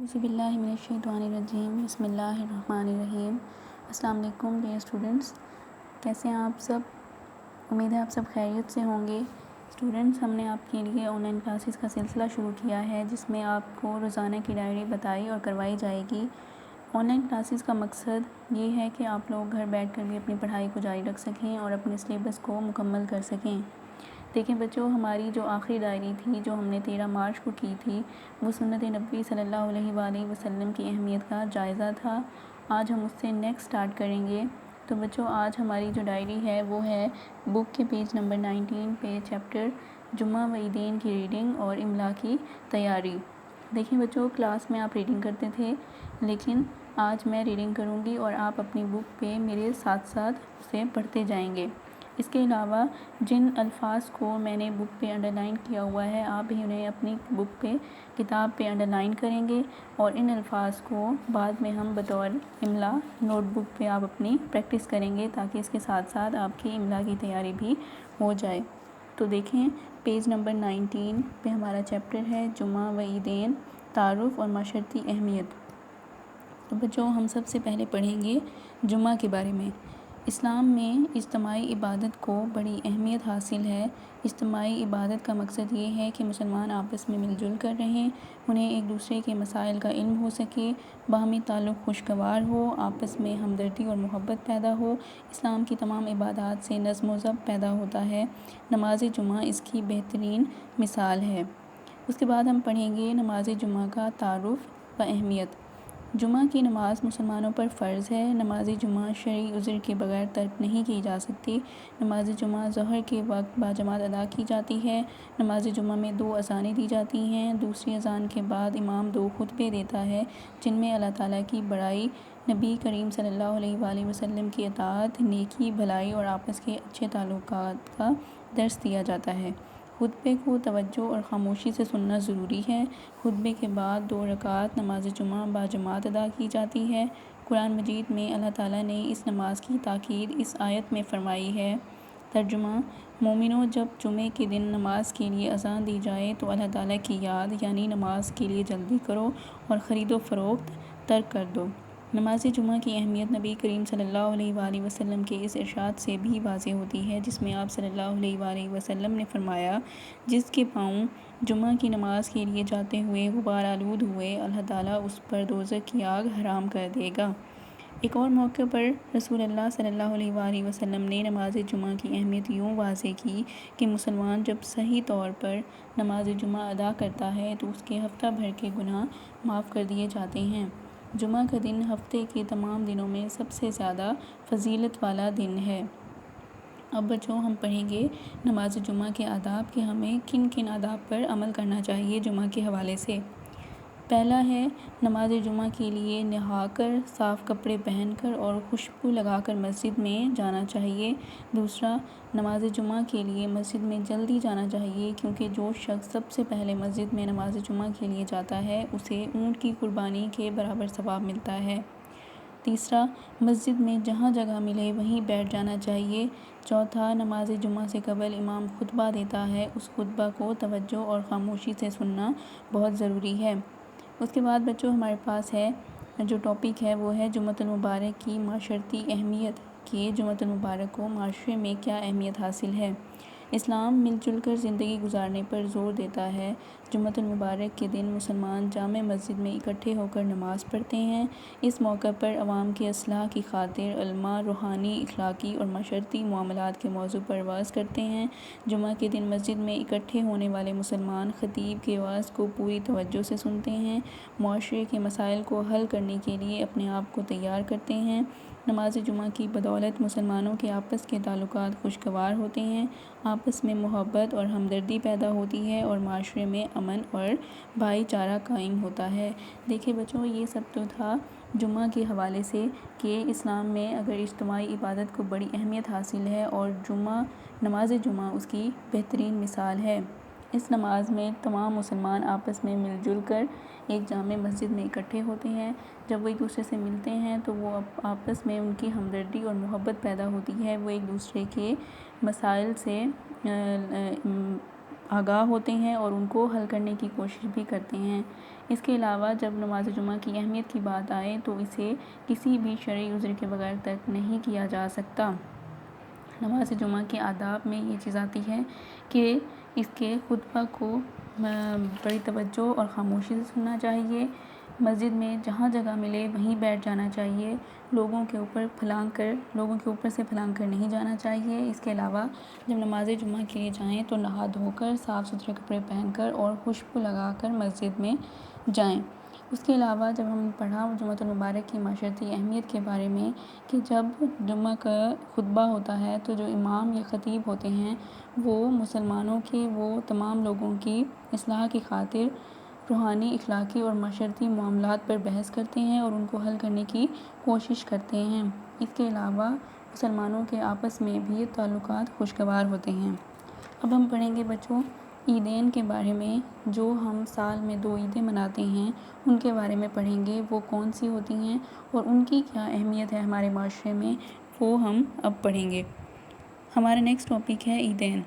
اعوذ باللہ من الشیطان الرجیم بسم اللہ الرحمن الرحیم۔ السلام علیکم ڈیئر اسٹوڈنٹس، کیسے ہیں آپ سب؟ امید ہے آپ سب خیریت سے ہوں گے۔ اسٹوڈنٹس، ہم نے آپ کے لیے آن لائن کلاسز کا سلسلہ شروع کیا ہے جس میں آپ کو روزانہ کی ڈائری بتائی اور کروائی جائے گی۔ آن لائن کلاسز کا مقصد یہ ہے کہ آپ لوگ گھر بیٹھ کر بھی اپنی پڑھائی کو جاری رکھ سکیں اور اپنے سلیبس کو مکمل کر سکیں۔ دیکھیں بچوں، ہماری جو آخری ڈائری تھی جو ہم نے 13 مارچ کو کی تھی وہ سنت نبوی صلی اللہ علیہ وآلہ وسلم کی اہمیت کا جائزہ تھا۔ آج ہم اس سے نیکسٹ سٹارٹ کریں گے۔ تو بچوں، آج ہماری جو ڈائری ہے وہ ہے بک کے پیج نمبر 19 پہ چیپٹر جمعہ و عیدین کی ریڈنگ اور املا کی تیاری۔ دیکھیں بچوں، کلاس میں آپ ریڈنگ کرتے تھے لیکن آج میں ریڈنگ کروں گی اور آپ اپنی بک پہ میرے ساتھ ساتھ اسے پڑھتے جائیں گے۔ اس کے علاوہ جن الفاظ کو میں نے بک پہ انڈرلائن کیا ہوا ہے آپ بھی انہیں اپنی بک پہ کتاب پہ انڈرلائن کریں گے اور ان الفاظ کو بعد میں ہم بطور املا نوٹ بک پہ آپ اپنی پریکٹس کریں گے تاکہ اس کے ساتھ ساتھ آپ کی املا کی تیاری بھی ہو جائے۔ تو دیکھیں پیج نمبر 19 پہ ہمارا چیپٹر ہے جمعہ و عیدین، تعارف اور معاشرتی اہمیت۔ تو بچوں، ہم سب سے پہلے پڑھیں گے جمعہ کے بارے میں۔ اسلام میں اجتماعی عبادت کو بڑی اہمیت حاصل ہے۔ اجتماعی عبادت کا مقصد یہ ہے کہ مسلمان آپس میں مل جل کر رہیں، انہیں ایک دوسرے کے مسائل کا علم ہو سکے، باہمی تعلق خوشگوار ہو، آپس میں ہمدردی اور محبت پیدا ہو۔ اسلام کی تمام عبادات سے نظم و ضبط پیدا ہوتا ہے۔ نماز جمعہ اس کی بہترین مثال ہے۔ اس کے بعد ہم پڑھیں گے نماز جمعہ کا تعارف و اہمیت۔ جمعہ کی نماز مسلمانوں پر فرض ہے۔ نماز جمعہ شرعی عذر کے بغیر ترک نہیں کی جا سکتی۔ نماز جمعہ ظہر کے وقت باجماعت ادا کی جاتی ہے۔ نماز جمعہ میں 2 اذانیں دی جاتی ہیں۔ دوسری اذان کے بعد امام 2 خطبے دیتا ہے جن میں اللہ تعالیٰ کی بڑائی، نبی کریم صلی اللہ علیہ وآلہ وسلم کی اطاعت، نیکی، بھلائی اور آپس کے اچھے تعلقات کا درس دیا جاتا ہے۔ خطبے کو توجہ اور خاموشی سے سننا ضروری ہے۔ خطبے کے بعد 2 رکعت نماز جمعہ باجماعت ادا کی جاتی ہے۔ قرآن مجید میں اللہ تعالیٰ نے اس نماز کی تاکید اس آیت میں فرمائی ہے۔ ترجمہ: مومنوں، جب جمعے کے دن نماز کے لیے اذان دی جائے تو اللہ تعالیٰ کی یاد یعنی نماز کے لیے جلدی کرو اور خرید و فروخت ترک کر دو۔ نماز جمعہ کی اہمیت نبی کریم صلی اللہ علیہ وآلہ وسلم کے اس ارشاد سے بھی واضح ہوتی ہے جس میں آپ صلی اللہ علیہ وآلہ وسلم نے فرمایا، جس کے پاؤں جمعہ کی نماز کے لیے جاتے ہوئے غبار آلود ہوئے، اللہ تعالیٰ اس پر دوزخ کی آگ حرام کر دے گا۔ ایک اور موقع پر رسول اللہ صلی اللہ علیہ وآلہ وسلم نے نماز جمعہ کی اہمیت یوں واضح کی کہ مسلمان جب صحیح طور پر نماز جمعہ ادا کرتا ہے تو اس کے ہفتہ بھر کے گناہ معاف کر دیے جاتے ہیں۔ جمعہ کا دن ہفتے کے تمام دنوں میں سب سے زیادہ فضیلت والا دن ہے۔ اب بچوں، ہم پڑھیں گے نماز جمعہ کے آداب کہ ہمیں کن کن آداب پر عمل کرنا چاہیے جمعہ کے حوالے سے۔ پہلا ہے، نماز جمعہ کے لیے نہا کر، صاف کپڑے پہن کر اور خوشبو لگا کر مسجد میں جانا چاہیے۔ دوسرا، نماز جمعہ کے لیے مسجد میں جلدی جانا چاہیے کیونکہ جو شخص سب سے پہلے مسجد میں نماز جمعہ کے لیے جاتا ہے اسے اونٹ کی قربانی کے برابر ثواب ملتا ہے۔ تیسرا، مسجد میں جہاں جگہ ملے وہیں بیٹھ جانا چاہیے۔ چوتھا، نماز جمعہ سے قبل امام خطبہ دیتا ہے، اس خطبہ کو توجہ اور خاموشی سے سننا بہت ضروری ہے۔ اس کے بعد بچوں ہمارے پاس ہے جو ٹاپک ہے وہ ہے جمعۃ المبارک کی معاشرتی اہمیت کہ جمعۃ المبارک کو معاشرے میں کیا اہمیت حاصل ہے۔ اسلام مل جل کر زندگی گزارنے پر زور دیتا ہے۔ جمعۃ المبارک کے دن مسلمان جامع مسجد میں اکٹھے ہو کر نماز پڑھتے ہیں۔ اس موقع پر عوام کی اصلاح کی خاطر علماء روحانی، اخلاقی اور معاشرتی معاملات کے موضوع پر وعظ کرتے ہیں۔ جمعہ کے دن مسجد میں اکٹھے ہونے والے مسلمان خطیب کے وعظ کو پوری توجہ سے سنتے ہیں، معاشرے کے مسائل کو حل کرنے کے لیے اپنے آپ کو تیار کرتے ہیں۔ نماز جمعہ کی بدولت مسلمانوں کے آپس کے تعلقات خوشگوار ہوتے ہیں، آپس میں محبت اور ہمدردی پیدا ہوتی ہے اور معاشرے میں امن اور بھائی چارہ قائم ہوتا ہے۔ دیکھیں بچوں، یہ سب تو تھا جمعہ کے حوالے سے کہ اسلام میں اگر اجتماعی عبادت کو بڑی اہمیت حاصل ہے اور نماز جمعہ اس کی بہترین مثال ہے۔ اس نماز میں تمام مسلمان آپس میں مل جل کر ایک جامع مسجد میں اکٹھے ہوتے ہیں۔ جب وہ ایک دوسرے سے ملتے ہیں تو وہ آپس میں ان کی ہمدردی اور محبت پیدا ہوتی ہے، وہ ایک دوسرے کے مسائل سے آگاہ ہوتے ہیں اور ان کو حل کرنے کی کوشش بھی کرتے ہیں۔ اس کے علاوہ جب نماز جمعہ کی اہمیت کی بات آئے تو اسے کسی بھی شرعی عذر کے بغیر ترک نہیں کیا جا سکتا۔ نماز جمعہ کے آداب میں یہ چیز آتی ہے کہ اس کے خطبہ کو بڑی توجہ اور خاموشی سے سننا چاہیے۔ مسجد میں جہاں جگہ ملے وہیں بیٹھ جانا چاہیے، لوگوں کے اوپر سے پھلانگ کر نہیں جانا چاہیے۔ اس کے علاوہ جب نماز جمعہ کے لیے جائیں تو نہا دھو کر صاف ستھرے کپڑے پہن کر اور خوشبو لگا کر مسجد میں جائیں۔ اس کے علاوہ جب ہم پڑھا جمعہ المبارک کی معاشرتی اہمیت کے بارے میں کہ جب جمعہ کا خطبہ ہوتا ہے تو جو امام یا خطیب ہوتے ہیں وہ مسلمانوں کے تمام لوگوں کی اصلاح کی خاطر روحانی، اخلاقی اور معاشرتی معاملات پر بحث کرتے ہیں اور ان کو حل کرنے کی کوشش کرتے ہیں۔ اس کے علاوہ مسلمانوں کے آپس میں بھی تعلقات خوشگوار ہوتے ہیں۔ اب ہم پڑھیں گے بچوں عیدین کے بارے میں۔ جو ہم سال میں 2 عیدیں مناتے ہیں ان کے بارے میں پڑھیں گے، وہ کون سی ہوتی ہیں اور ان کی کیا اہمیت ہے ہمارے معاشرے میں، وہ ہم اب پڑھیں گے۔ ہمارا نیکسٹ ٹاپک ہے عیدین۔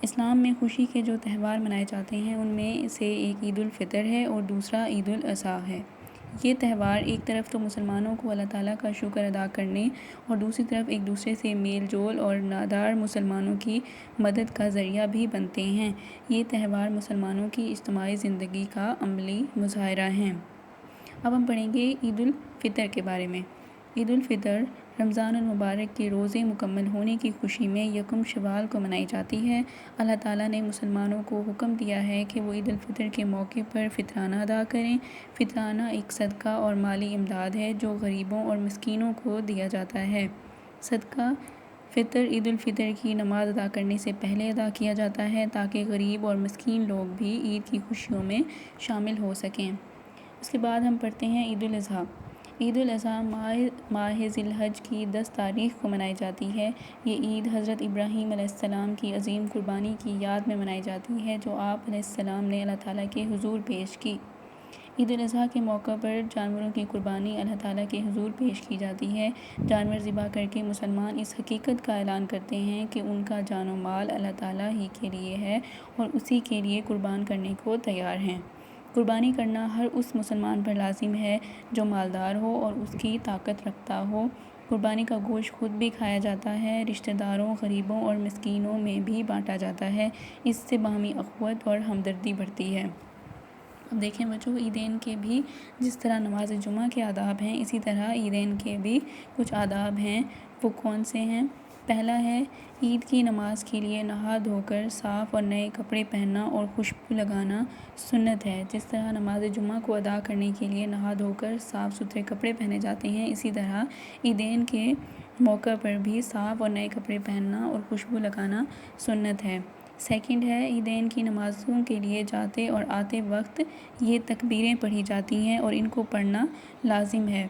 اسلام میں خوشی کے جو تہوار منائے جاتے ہیں ان میں سے ایک عید الفطر ہے اور دوسرا عید الاضحیٰ ہے۔ یہ تہوار ایک طرف تو مسلمانوں کو اللہ تعالیٰ کا شکر ادا کرنے اور دوسری طرف ایک دوسرے سے میل جول اور نادار مسلمانوں کی مدد کا ذریعہ بھی بنتے ہیں۔ یہ تہوار مسلمانوں کی اجتماعی زندگی کا عملی مظاہرہ ہیں۔ اب ہم پڑھیں گے عید الفطر کے بارے میں۔ عید الفطر رمضان المبارک کے روزے مکمل ہونے کی خوشی میں یکم شوال کو منائی جاتی ہے۔ اللہ تعالیٰ نے مسلمانوں کو حکم دیا ہے کہ وہ عید الفطر کے موقع پر فطرانہ ادا کریں۔ فطرانہ ایک صدقہ اور مالی امداد ہے جو غریبوں اور مسکینوں کو دیا جاتا ہے۔ صدقہ فطر عید الفطر کی نماز ادا کرنے سے پہلے ادا کیا جاتا ہے تاکہ غریب اور مسکین لوگ بھی عید کی خوشیوں میں شامل ہو سکیں۔ اس کے بعد ہم پڑھتے ہیں عید الاضحیٰ۔ عید الاضحیٰ ماہ ذی الحج کی 10 تاریخ کو منائی جاتی ہے۔ یہ عید حضرت ابراہیم علیہ السلام کی عظیم قربانی کی یاد میں منائی جاتی ہے جو آپ علیہ السلام نے اللہ تعالیٰ کے حضور پیش کی۔ عید الاضحیٰ کے موقع پر جانوروں کی قربانی اللہ تعالیٰ کے حضور پیش کی جاتی ہے۔ جانور ذبح کر کے مسلمان اس حقیقت کا اعلان کرتے ہیں کہ ان کا جان و مال اللہ تعالیٰ ہی کے لیے ہے اور اسی کے لیے قربان کرنے کو تیار ہیں۔ قربانی کرنا ہر اس مسلمان پر لازم ہے جو مالدار ہو اور اس کی طاقت رکھتا ہو۔ قربانی کا گوشت خود بھی کھایا جاتا ہے، رشتہ داروں، غریبوں اور مسکینوں میں بھی بانٹا جاتا ہے۔ اس سے باہمی اخوت اور ہمدردی بڑھتی ہے۔ اب دیکھیں بچوں عیدین کے بھی جس طرح نماز جمعہ کے آداب ہیں اسی طرح عیدین کے بھی کچھ آداب ہیں۔ وہ کون سے ہیں؟ پہلا ہے عید کی نماز کے لیے نہا دھو کر صاف اور نئے کپڑے پہننا اور خوشبو لگانا سنت ہے۔ جس طرح نماز جمعہ کو ادا کرنے کے لیے نہا دھو کر صاف ستھرے کپڑے پہنے جاتے ہیں اسی طرح عیدین کے موقع پر بھی صاف اور نئے کپڑے پہننا اور خوشبو لگانا سنت ہے۔ سیکنڈ ہے عیدین کی نمازوں کے لیے جاتے اور آتے وقت یہ تکبیریں پڑھی جاتی ہیں اور ان کو پڑھنا لازم ہے۔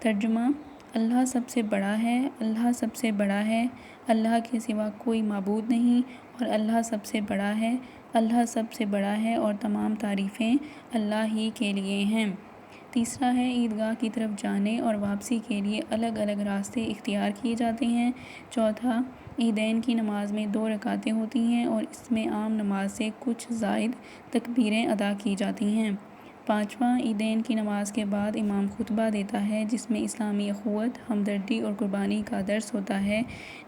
ترجمہ: اللہ سب سے بڑا ہے، اللہ سب سے بڑا ہے، اللہ کے سوا کوئی معبود نہیں اور اللہ سب سے بڑا ہے، اللہ سب سے بڑا ہے اور تمام تعریفیں اللہ ہی کے لیے ہیں۔ تیسرا ہے عیدگاہ کی طرف جانے اور واپسی کے لیے الگ الگ راستے اختیار کیے جاتے ہیں۔ چوتھا عیدین کی نماز میں 2 رکعتیں ہوتی ہیں اور اس میں عام نماز سے کچھ زائد تکبیریں ادا کی جاتی ہیں۔ پانچواں عیدین کی نماز کے بعد امام خطبہ دیتا ہے جس میں اسلامی اخوت، ہمدردی اور قربانی کا درس ہوتا ہے،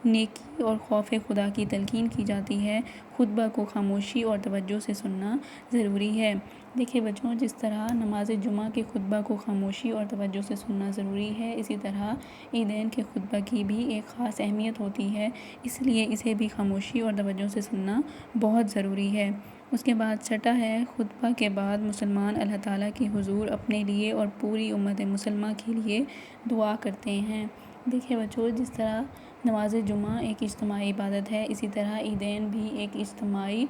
نیکی اور خوف خدا کی تلقین کی جاتی ہے۔ خطبہ کو خاموشی اور توجہ سے سننا ضروری ہے۔ دیکھیں بچوں جس طرح نماز جمعہ کے خطبہ کو خاموشی اور توجہ سے سننا ضروری ہے اسی طرح عیدین کے خطبہ کی بھی ایک خاص اہمیت ہوتی ہے، اس لیے اسے بھی خاموشی اور توجہ سے سننا بہت ضروری ہے۔ اس کے بعد چھٹا ہے خطبہ کے بعد مسلمان اللہ تعالیٰ کے حضور اپنے لیے اور پوری امت مسلمہ کے لیے دعا کرتے ہیں۔ دیکھیں بچوں جس طرح نماز جمعہ ایک اجتماعی عبادت ہے اسی طرح عیدین بھی ایک اجتماعی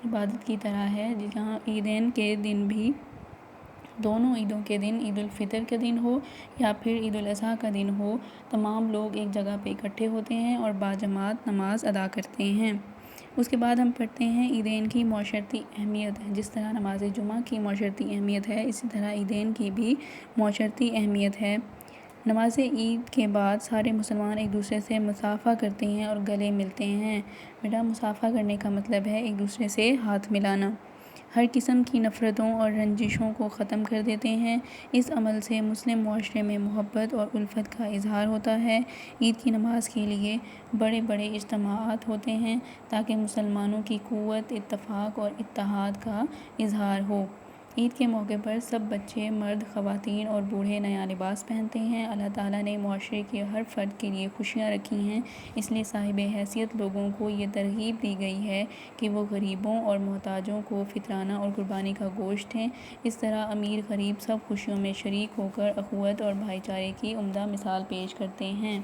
عبادت کی طرح ہے، جہاں عیدین کے دن بھی دونوں عیدوں کے دن عید الفطر کا دن ہو یا پھر عید الاضحیٰ کا دن ہو تمام لوگ ایک جگہ پہ اکٹھے ہوتے ہیں اور باجماعت نماز ادا کرتے ہیں۔ اس کے بعد ہم پڑھتے ہیں عیدین کی معاشرتی اہمیت۔ جس طرح نماز جمعہ کی معاشرتی اہمیت ہے اسی طرح عیدین کی بھی معاشرتی اہمیت ہے۔ نماز عید کے بعد سارے مسلمان ایک دوسرے سے مصافحہ کرتے ہیں اور گلے ملتے ہیں۔ بیٹا مصافحہ کرنے کا مطلب ہے ایک دوسرے سے ہاتھ ملانا۔ ہر قسم کی نفرتوں اور رنجشوں کو ختم کر دیتے ہیں۔ اس عمل سے مسلم معاشرے میں محبت اور الفت کا اظہار ہوتا ہے۔ عید کی نماز کے لیے بڑے بڑے اجتماعات ہوتے ہیں تاکہ مسلمانوں کی قوت، اتفاق اور اتحاد کا اظہار ہو۔ عید کے موقع پر سب بچے، مرد، خواتین اور بوڑھے نیا لباس پہنتے ہیں۔ اللہ تعالیٰ نے معاشرے کے ہر فرد کے لیے خوشیاں رکھی ہیں، اس لیے صاحب حیثیت لوگوں کو یہ ترغیب دی گئی ہے کہ وہ غریبوں اور محتاجوں کو فطرانہ اور قربانی کا گوشت دیں۔ اس طرح امیر غریب سب خوشیوں میں شریک ہو کر اخوت اور بھائی چارے کی عمدہ مثال پیش کرتے ہیں۔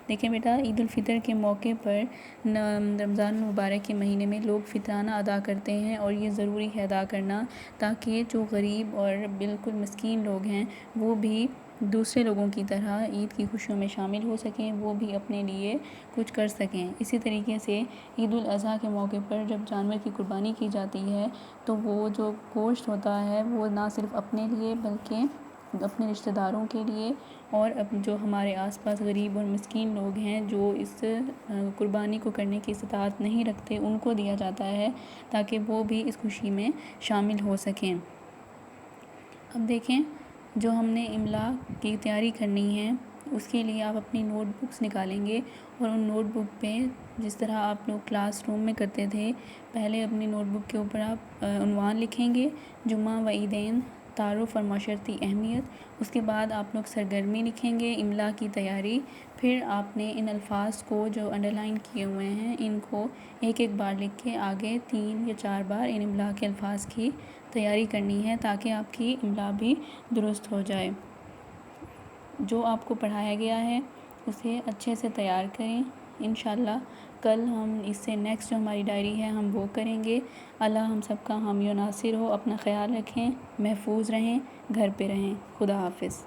دیکھیں بیٹا، عید الفطر کے موقع پر رمضان المبارک کے مہینے میں لوگ فطرانہ ادا کرتے ہیں، اور یہ ضروری ہے ادا کرنا تاکہ جو غریب اور بالکل مسکین لوگ ہیں وہ بھی دوسرے لوگوں کی طرح عید کی خوشیوں میں شامل ہو سکیں، وہ بھی اپنے لیے کچھ کر سکیں۔ اسی طریقے سے عید الاضحیٰ کے موقع پر جب جانور کی قربانی کی جاتی ہے تو وہ جو گوشت ہوتا ہے وہ نہ صرف اپنے لیے بلکہ اپنے رشتہ داروں کے لیے اور جو ہمارے آس پاس غریب اور مسکین لوگ ہیں جو اس قربانی کو کرنے کی استطاعت نہیں رکھتے ان کو دیا جاتا ہے تاکہ وہ بھی اس خوشی میں شامل ہو سکیں۔ اب دیکھیں، جو ہم نے املا کی تیاری کرنی ہے اس کے لیے آپ اپنی نوٹ بکس نکالیں گے، اور ان نوٹ بک پہ جس طرح آپ لوگ کلاس روم میں کرتے تھے، پہلے اپنی نوٹ بک کے اوپر آپ عنوان لکھیں گے، جمعہ و عیدین، تعارف اور معاشرتی اہمیت۔ اس کے بعد آپ لوگ سرگرمی لکھیں گے، املا کی تیاری۔ پھر آپ نے ان الفاظ کو جو انڈر لائن کیے ہوئے ہیں ان کو ایک ایک بار لکھ کے آگے 3 یا 4 بار ان املا کے الفاظ کی تیاری کرنی ہے تاکہ آپ کی املا بھی درست ہو جائے۔ جو آپ کو پڑھایا گیا ہے اسے اچھے سے تیار کریں۔ انشاءاللہ کل ہم اس سے نیکسٹ جو ہماری ڈائری ہے ہم وہ کریں گے۔ اللہ ہم سب کا حامی و ناصر ہو۔ اپنا خیال رکھیں، محفوظ رہیں، گھر پہ رہیں۔ خدا حافظ۔